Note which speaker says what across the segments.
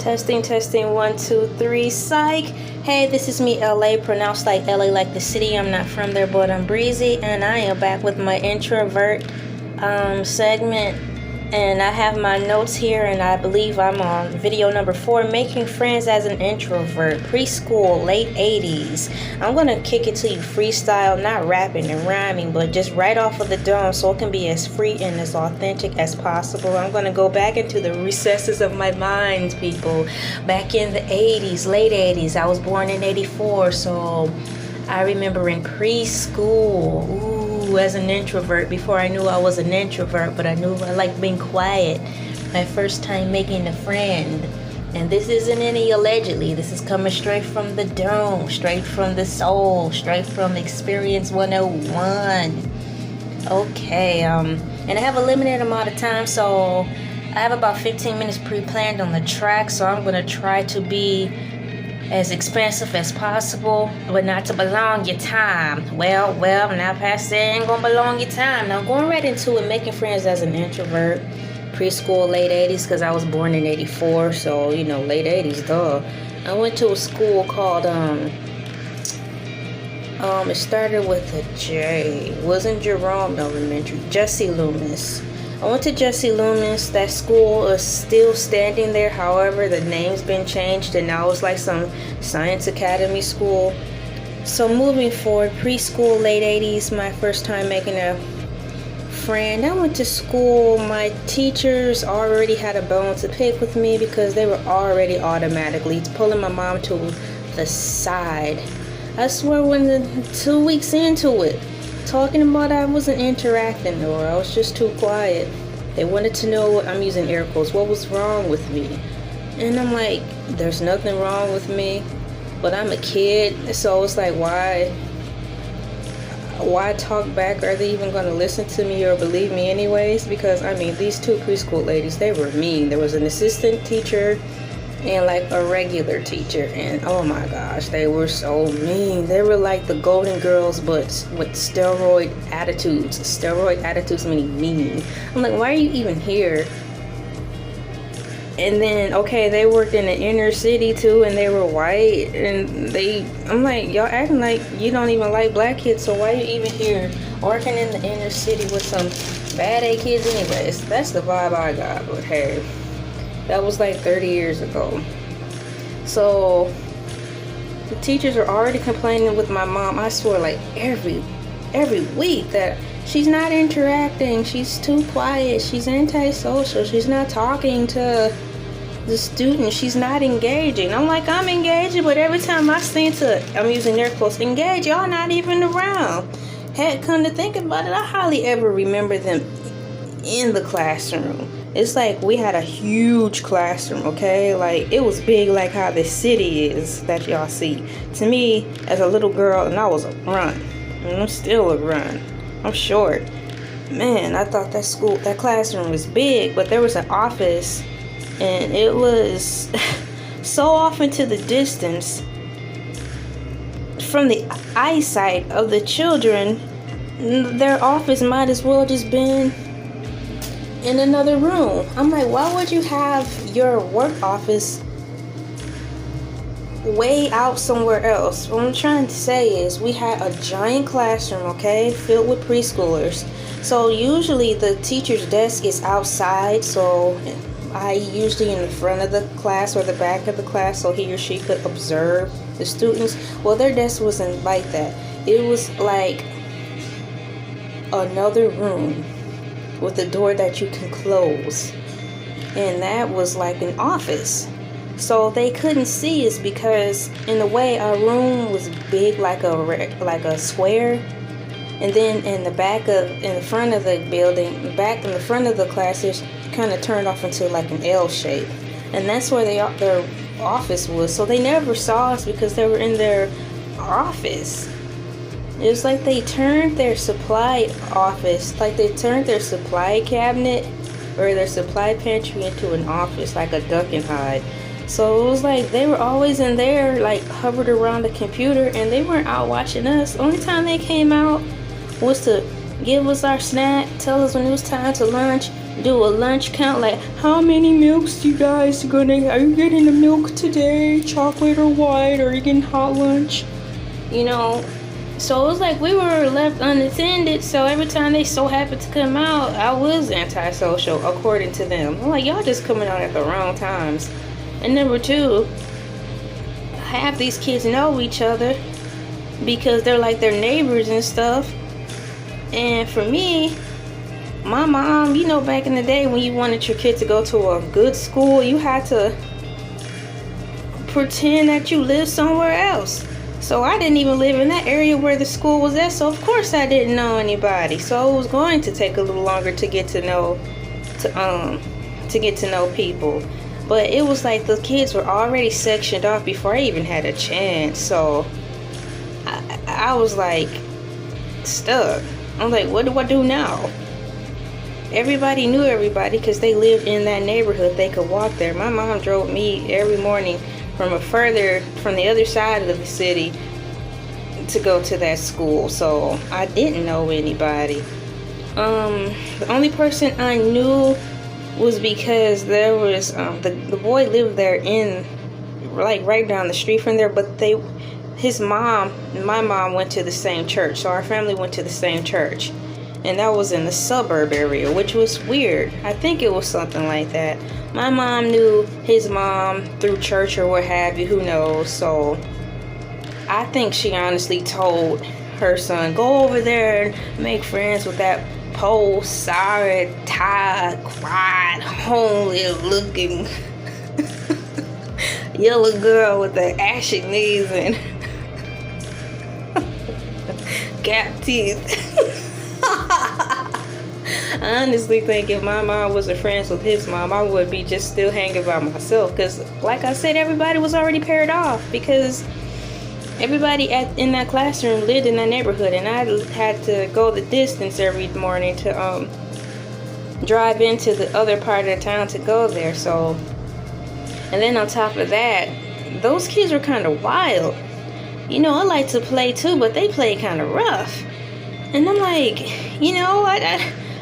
Speaker 1: Testing, testing, 1, 2, 3, psych. Hey, this is me, Elay, pronounced like LA, like the city. I'm not from there, but I'm breezy, and I am back with my introvert segment. And I have my notes here, and I believe I'm on video number 4, making friends as an introvert, preschool, late 80s. I'm gonna kick it to you freestyle, not rapping and rhyming, but just right off of the dome so it can be as free and as authentic as possible. I'm gonna go back into the recesses of my mind, people. Back in the 80s, late 80s, I was born in 84, so I remember in preschool, as an introvert, before I knew I was an introvert, but I knew I liked being quiet. My first time making a friend. And this isn't any allegedly, this is coming straight from the dome, straight from the soul, straight from Experience 101. Okay, and I have a limited amount of time, so I have about 15 minutes pre-planned on the track, so I'm gonna try to be as expansive as possible, but not to belong your time. Well, now Pastor ain't gonna belong your time. Now going right into it, making friends as an introvert, preschool, late 80s, because I was born in 84, so, you know, late 80s, duh. I went to a school called, it started with a J. Wasn't Jerome Elementary, Jesse Loomis. I went to Jesse Loomis. That school is still standing there. However, the name's been changed and now it's like some science academy school. So moving forward, preschool, late 80s, my first time making a friend. I went to school. My teachers already had a bone to pick with me because they were already automatically pulling my mom to the side. I swear, when the 2 weeks into it, talking about I wasn't interacting, or I was just too quiet. They wanted to know what, I'm using air quotes, what was wrong with me. And I'm like, there's nothing wrong with me, but I'm a kid, so it's like, why talk back? Are they even going to listen to me or believe me anyways? Because I mean, these two preschool ladies, they were mean. There was an assistant teacher and like a regular teacher, and oh my gosh, they were so mean. They were like the Golden Girls, but with steroid attitudes. Steroid attitudes meaning mean. I'm like, why are you even here? And then, okay, they worked in the inner city too, and they were white, and I'm like, y'all acting like you don't even like black kids, so why are you even here working in the inner city with some bad A kids anyways? That's the vibe I got, but hey, that was like 30 years ago. So the teachers are already complaining with my mom, I swear, like every week, that she's not interacting, she's too quiet, she's antisocial, she's not talking to the students, she's not engaging. I'm like, I'm engaging, but every time I seem to, I'm using air quotes, engage, y'all not even around. Heck, come to think about it, I hardly ever remember them in the classroom. It's like we had a huge classroom, okay? Like, it was big like how the city is that y'all see. To me, as a little girl, and I was a run, and I'm still a run, I'm short. Man, I thought that classroom was big, but there was an office, and it was so off into the distance from the eyesight of the children. Their office might as well just been in another room. I'm like, why would you have your work office way out somewhere else? What I'm trying to say is, we had a giant classroom, okay, filled with preschoolers. So usually the teacher's desk is outside, so I usually in the front of the class or the back of the class, so he or she could observe the students. Well, their desk wasn't like that. It was like another room with a door that you can close, and that was like an office. So they couldn't see us because in a way our room was big, like a square, and then in the front of the building, back in the front of the classes, kind of turned off into like an L shape, and that's where their office was. So they never saw us because they were in their office. It was like they turned their supply office, like they turned their supply cabinet or their supply pantry into an office, like a duck and hide. So it was like they were always in there, like hovered around the computer, and they weren't out watching us. Only time they came out was to give us our snack, tell us when it was time to lunch, do a lunch count, like how many milks you guys are you getting the milk today, chocolate or white, or are you getting hot lunch? You know, so it was like we were left unattended. So every time they so happened to come out, I was antisocial according to them. I'm like, y'all just coming out at the wrong times. And number two, half these kids know each other because they're like their neighbors and stuff. And for me, my mom, you know, back in the day when you wanted your kid to go to a good school, you had to pretend that you lived somewhere else. So I didn't even live in that area where the school was at, so of course I didn't know anybody. So it was going to take a little longer to get to know people. But it was like the kids were already sectioned off before I even had a chance. So I was like stuck. I'm like, what do I do now? Everybody knew everybody because they lived in that neighborhood. They could walk there. My mom drove me every morning from the other side of the city to go to that school. So I didn't know anybody. The only person I knew was because there was the boy lived there in like right down the street from there, but my mom went to the same church, so our family went to the same church. And that was in the suburb area, which was weird. I think it was something like that. My mom knew his mom through church or what have you, who knows. So I think she honestly told her son, go over there and make friends with that poor, sorry, tired, quiet, homely looking yellow girl with the ashy knees and gap teeth. I honestly think if my mom wasn't friends with his mom, I would be just still hanging by myself. Because, like I said, everybody was already paired off. Because everybody in that classroom lived in that neighborhood. And I had to go the distance every morning to drive into the other part of the town to go there. So, and then on top of that, those kids were kind of wild. You know, I like to play too, but they play kind of rough. And I'm like, you know, I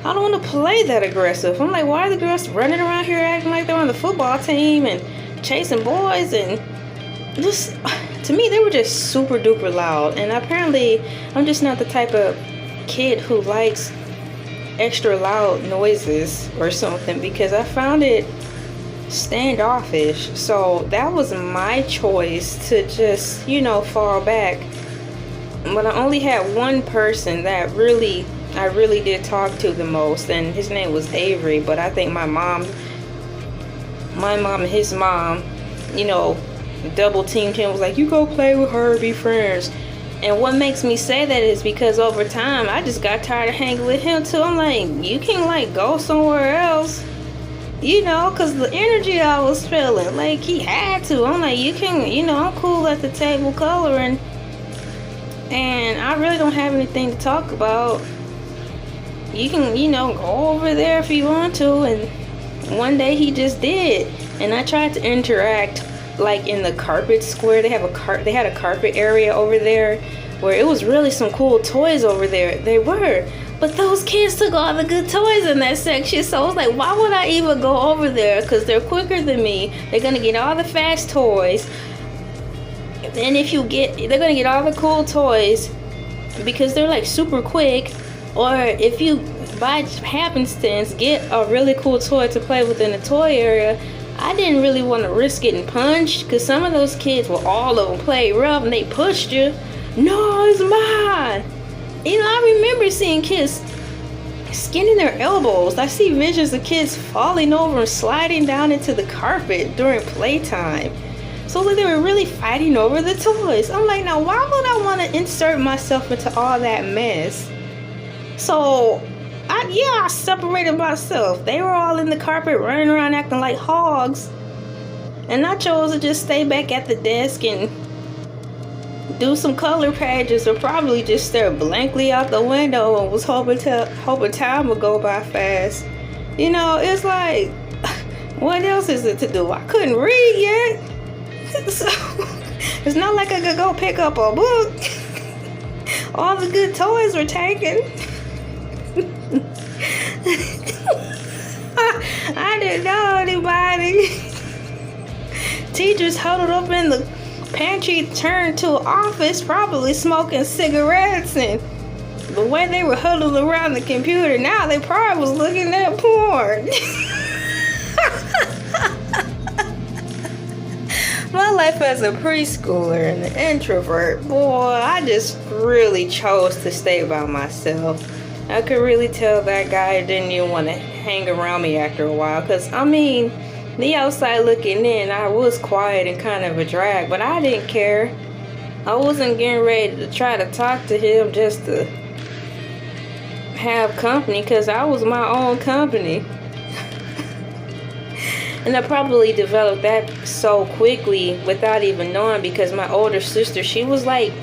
Speaker 1: don't want to play that aggressive. I'm like, why are the girls running around here acting like they're on the football team and chasing boys? And just, to me, they were just super duper loud. And apparently, I'm just not the type of kid who likes extra loud noises or something, because I found it standoffish. So that was my choice to just, you know, fall back. But I only had one person that I really did talk to the most, and his name was Avery. But I think my mom and his mom, you know, double teamed him, was like, you go play with her, be friends. And what makes me say that is because over time I just got tired of hanging with him too. I'm like, you can like go somewhere else, you know, because the energy I was feeling, like he had to. I'm like, you can, you know, I'm cool at the table coloring, and I really don't have anything to talk about. You can, you know, go over there if you want to. And one day he just did, and I tried to interact like in the carpet square. They had a carpet area over there where it was really some cool toys over there. They were, but those kids took all the good toys in that section. So I was like, why would I even go over there? Because they're quicker than me. They're gonna get all the fast toys. And they're gonna get all the cool toys because they're like super quick. Or if you by happenstance get a really cool toy to play with in the toy area, I didn't really want to risk getting punched, because some of those kids, well, all of them played rough and they pushed you. No, it's mine. You know, I remember seeing kids skinning their elbows. I see visions of kids falling over and sliding down into the carpet during playtime. So like they were really fighting over the toys. I'm like, now why would I want to insert myself into all that mess? So I separated myself. They were all in the carpet running around acting like hogs, and I chose to just stay back at the desk and do some color pages, or probably just stare blankly out the window and was hoping time would go by fast. You know, it's like, what else is it to do? I couldn't read yet, so it's not like I could go pick up a book. All the good toys were taken. I didn't know anybody. Teachers huddled up in the pantry turned to an office, probably smoking cigarettes, and the way they were huddled around the computer, now they probably was looking at porn. My life as a preschooler and an introvert, boy, I just really chose to stay by myself. I could really tell that guy didn't even want to hang around me after a while, because, I mean, the outside looking in, I was quiet and kind of a drag, but I didn't care. I wasn't getting ready to try to talk to him just to have company, because I was my own company. And I probably developed that so quickly without even knowing, because my older sister, she was like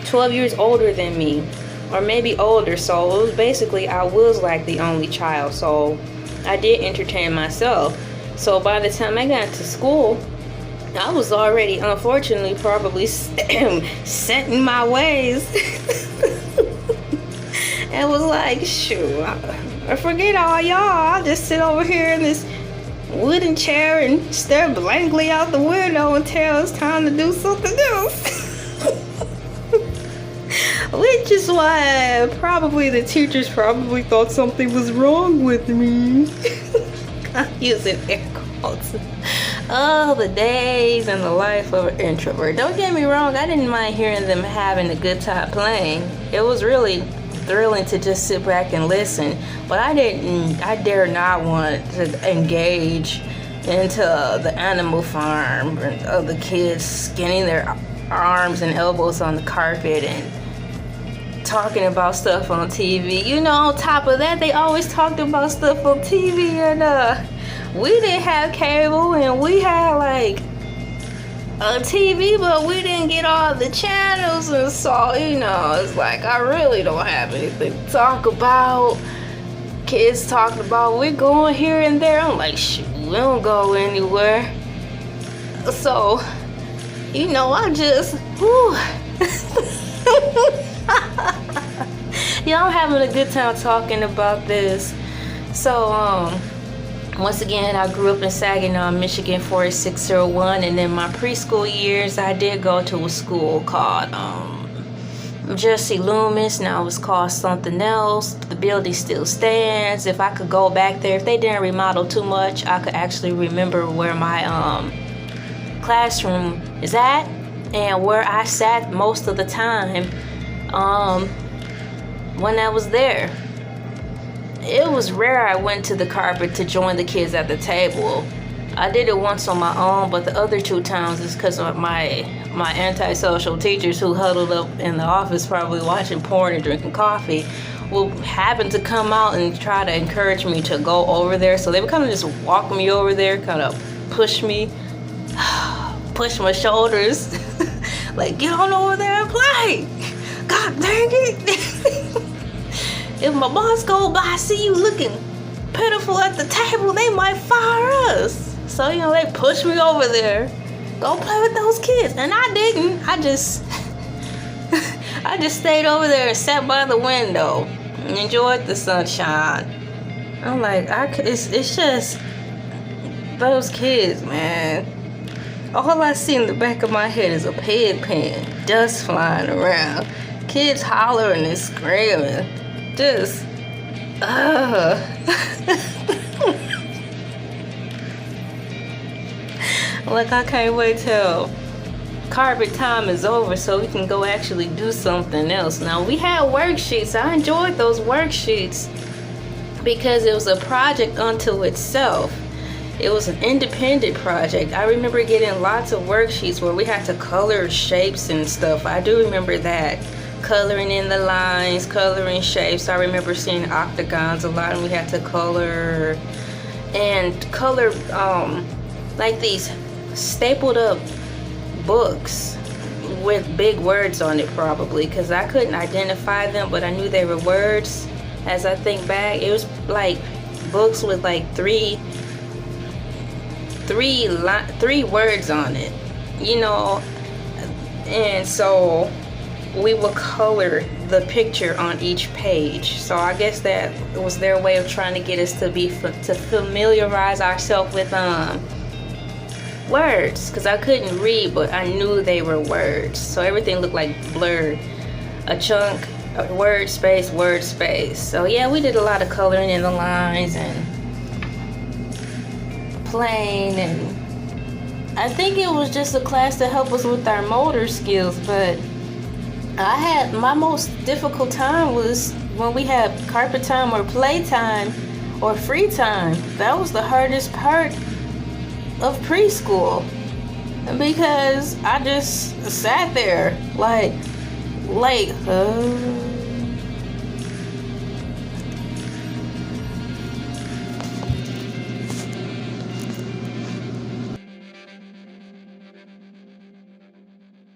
Speaker 1: 12 years older than me, or maybe older, so it was basically I was like the only child, so I did entertain myself. So by the time I got to school, I was already, unfortunately, probably set in my ways. And was like, shoot, I forget all y'all. I'll just sit over here in this wooden chair and stare blankly out the window until it's time to do something else. Which is why probably the teachers probably thought something was wrong with me. I'm using air quotes. Oh, the days and the life of an introvert. Don't get me wrong, I didn't mind hearing them having a good time playing. It was really thrilling to just sit back and listen. But I dare not want to engage into the animal farm of the kids skinning their arms and elbows on the carpet and talking about stuff on TV. You know, on top of that, they always talked about stuff on TV, and we didn't have cable, and we had like a TV, but we didn't get all the channels, and so, you know, it's like I really don't have anything to talk about. Kids talking about we're going here and there. I'm like, shoot, we don't go anywhere. So, you know, I just, whew. Yeah, I'm having a good time talking about this. So, once again, I grew up in Saginaw, Michigan, 4601, and in my preschool years, I did go to a school called Jesse Loomis. Now it's called something else. The building still stands. If I could go back there, if they didn't remodel too much, I could actually remember where my classroom is at and where I sat most of the time when I was there. It was rare I went to the carpet to join the kids at the table. I did it once on my own, but the other 2 times is because of my antisocial teachers who huddled up in the office probably watching porn and drinking coffee will happen to come out and try to encourage me to go over there. So they would kind of just walk me over there, kind of push me, push my shoulders, like, get on over there and play. God dang it. If my boss go by, see you looking pitiful at the table, they might fire us. So, you know, they pushed me over there. Go play with those kids. And I didn't. I just stayed over there and sat by the window and enjoyed the sunshine. I'm like, it's just those kids, man. All I see in the back of my head is a bedpan, dust flying around, kids hollering and screaming. Just, like, I can't wait till carpet time is over so we can go actually do something else. Now, we had worksheets. I enjoyed those worksheets because it was a project unto itself. It was an independent project. I remember getting lots of worksheets where we had to color shapes and stuff. I do remember that. Coloring in the lines, coloring shapes. I remember seeing octagons a lot, and we had to color like these stapled up books with big words on it, probably because I couldn't identify them, but I knew they were words. As I think back, it was like books with like three words on it, you know. And so we would color the picture on each page. So I guess that was their way of trying to get us to familiarize ourselves with words, because I couldn't read, but I knew they were words. So everything looked like blurred. A chunk, a word space, word space. So yeah, we did a lot of coloring in the lines and playing, and I think it was just a class to help us with our motor skills. But I had my most difficult time was when we had carpet time or playtime or free time. That was the hardest part of preschool, because I just sat there like